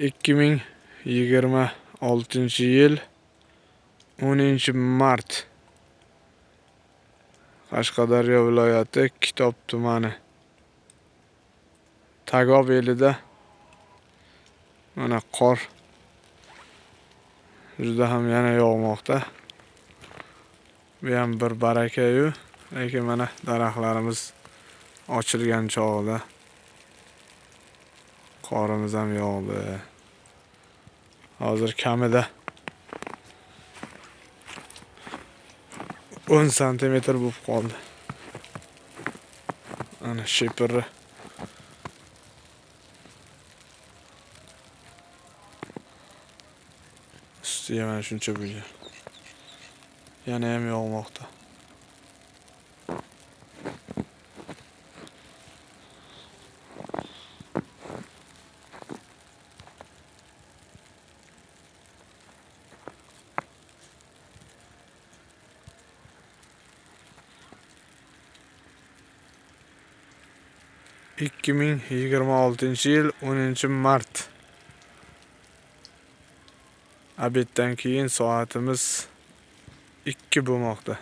2026-yil 10-mart Qashqadaryo viloyati Kitob tumani Tagob elida mana qor juda ham yana yog'moqda. Bu ham bir baraka-yu, lekin mana daraxtlarimiz ochilgan chog'ida qorimiz ham yog'di. Hozir kamida 10 santimetr bo'lib qoldi. Ana shepirni ustiga mana shuncha bo'lgan. Yana ham yog'moqda. Ikki ming yigirma oltinchi yil 10-mart obeddan keyin soatimiz 2 bo'lmoqda.